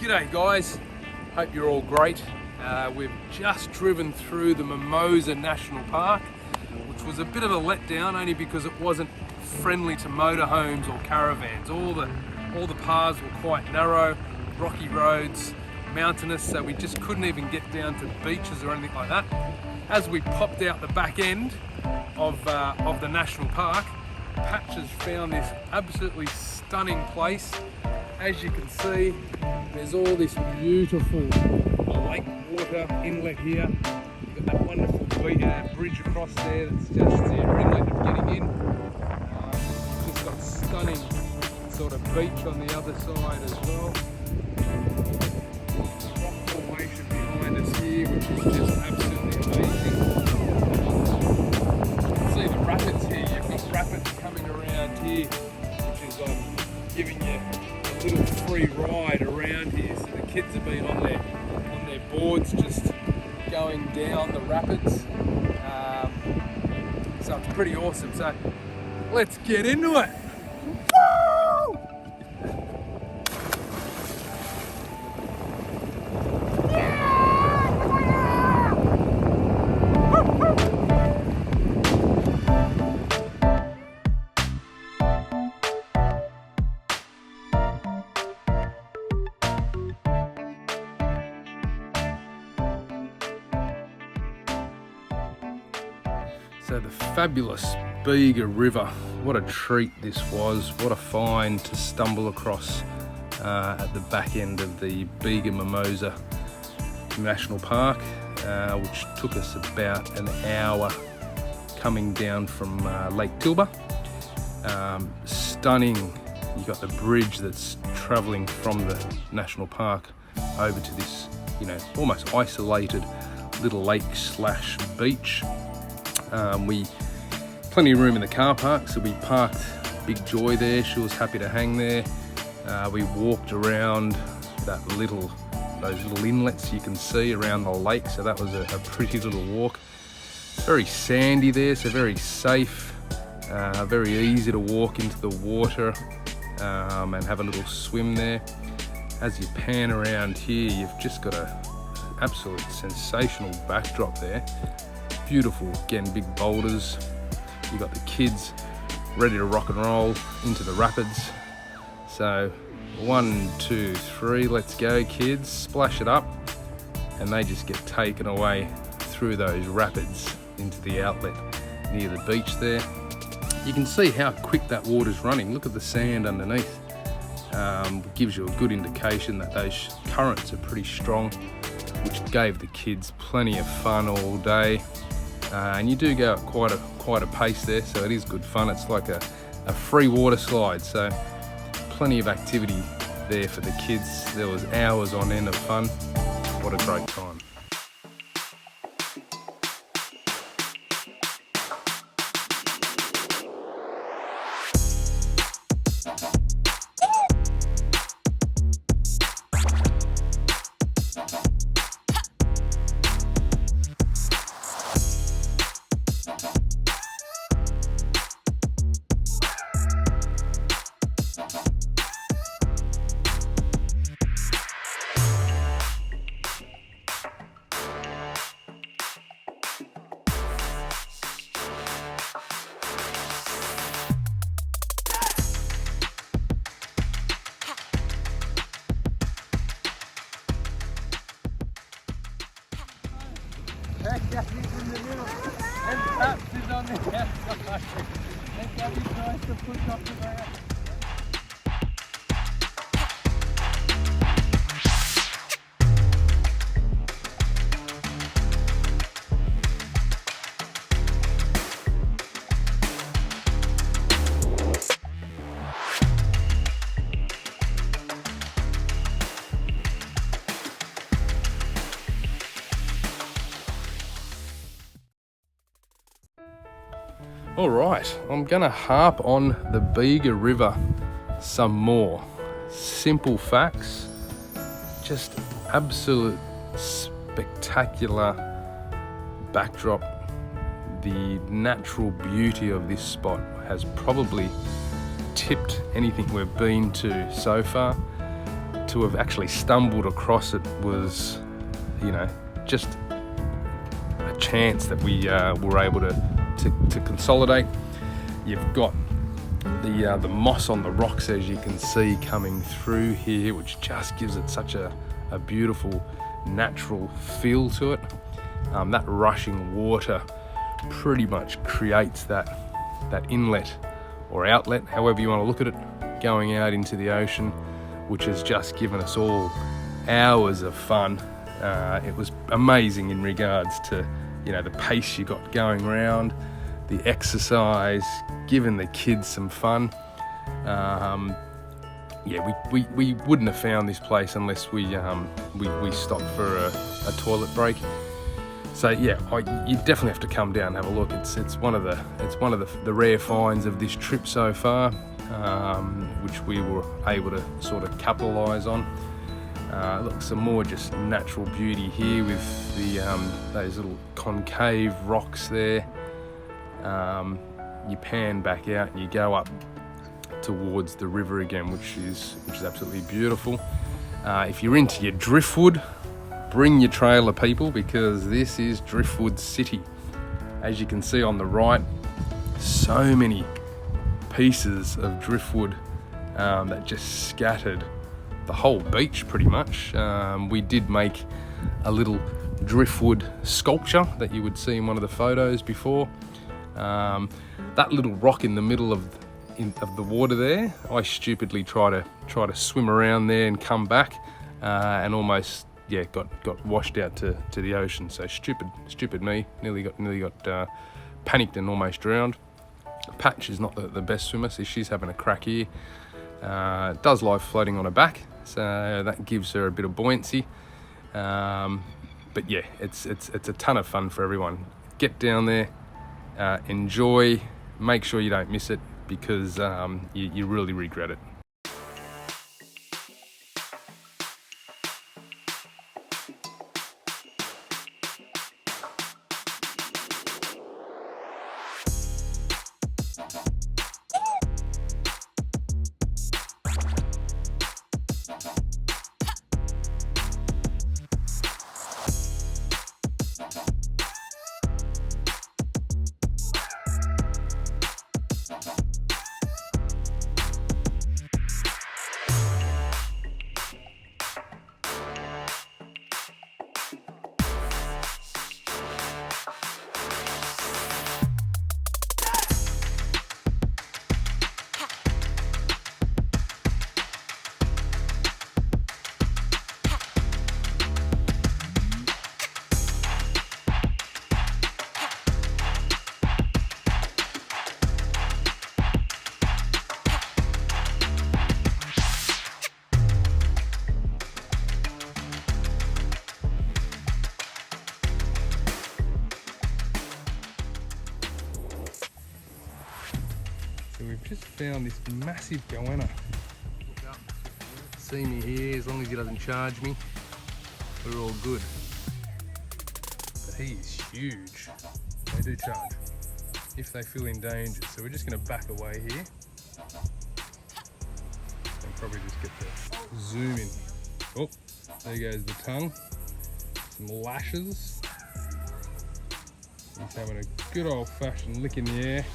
G'day guys, hope you're all great. We've just driven through the Mimosa National Park, which was a bit of a letdown only because it wasn't friendly to motorhomes or caravans. All the paths were quite narrow, rocky roads, mountainous, so we just couldn't even get down to beaches or anything like that. As we popped out the back end of the national park, Patch has found this absolutely stunning place. As you can see, there's all this beautiful lake water inlet here. You've got that wonderful bridge across there that's just your inlet of getting in. Just got stunning sort of beach on the other side as well. Rock formation behind us here, which is just absolutely amazing. You can see the rapids here. You've got rapids coming around here, which is giving you a little free ride around here. So the kids have been on their boards just going down the rapids. So it's pretty awesome. So let's get into it. Woo! So the fabulous Bega River, what a treat this was, what a find to stumble across at the back end of the Bega Mimosa National Park, which took us about an hour coming down from Lake Tilba. Stunning, you got the bridge that's travelling from the national park over to this, almost isolated little lake / beach. Plenty of room in the car park, so we parked Big Joy there. She was happy to hang there. We walked around those little inlets you can see around the lake, so that was a pretty little walk. It's very sandy there, so very safe, very easy to walk into the water and have a little swim there. As you pan around here, you've just got an absolute sensational backdrop there. Beautiful, again, big boulders. You got the kids ready to rock and roll into the rapids. So 1, 2, 3, let's go kids, splash it up, and they just get taken away through those rapids into the outlet near the beach there. You can see how quick that water's running. Look at the sand underneath. Gives you a good indication that those currents are pretty strong, which gave the kids plenty of fun all day. And you do go at quite a pace there, so it is good fun. It's like a free water slide, so plenty of activity there for the kids. There was hours on end of fun. What a great time. Gabby's in the middle, and Paps is on the outside, and Gabby tries to push off the ground. All right, I'm gonna harp on the Bega River some more. Simple facts, just absolute spectacular backdrop. The natural beauty of this spot has probably tipped anything we've been to so far. to have actually stumbled across it was, you know, just a chance that we were able to consolidate. You've got the moss on the rocks, as you can see, coming through here, which just gives it such a beautiful natural feel to it. That rushing water pretty much creates that inlet or outlet, however you want to look at it, going out into the ocean, which has just given us all hours of fun. It was amazing in regards to, you know, the pace you got going around, the exercise, giving the kids some fun. Yeah, we wouldn't have found this place unless we stopped for a toilet break. So yeah, you definitely have to come down and have a look. It's one of the rare finds of this trip so far, which we were able to sort of capitalise on. Look, some more just natural beauty here with those little concave rocks there. You pan back out and you go up towards the river again, which is absolutely beautiful. If you're into your driftwood, bring your trailer, people, because this is Driftwood City. As you can see on the right, so many pieces of driftwood that just scattered the whole beach pretty much. We did make a little driftwood sculpture that you would see in one of the photos before. That little rock in the middle of the water there, I stupidly try to swim around there and come back, and almost got washed out to the ocean. So stupid me, nearly got panicked and almost drowned. Patch is not the best swimmer, so she's having a crack here. Does like floating on her back, so that gives her a bit of buoyancy. But yeah, it's a ton of fun for everyone. Get down there, enjoy, make sure you don't miss it, because you really regret it. So we've just found this massive goanna. See me here, as long as he doesn't charge me, we're all good. But he is huge. They do charge if they feel endangered. So we're just going to back away here and probably just get the zoom in. Oh, there goes the tongue. Some lashes. He's having a good old-fashioned lick in the air.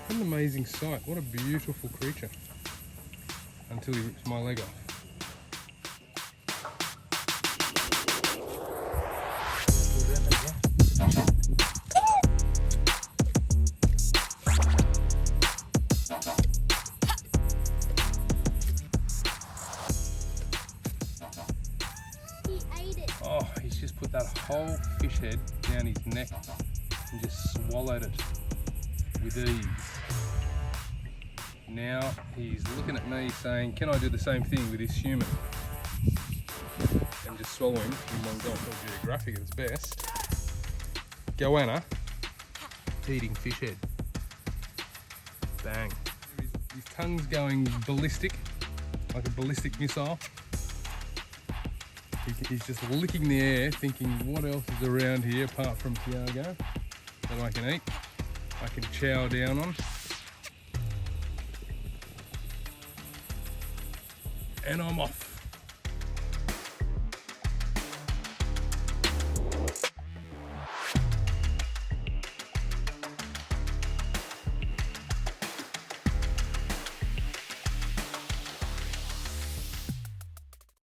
What an amazing sight. What a beautiful creature. Until he rips my leg off. He ate it. Oh, he's just put that whole fish head down his neck and just swallowed it with ease. Now he's looking at me saying, can I do the same thing with this human? And just swallow him in one gulp. Not geographic at its best. Goanna eating fish head. Bang. His tongue's going ballistic, like a ballistic missile. He's just licking the air, thinking, what else is around here apart from Tiago that I can eat, I can chow down on. and I'm off.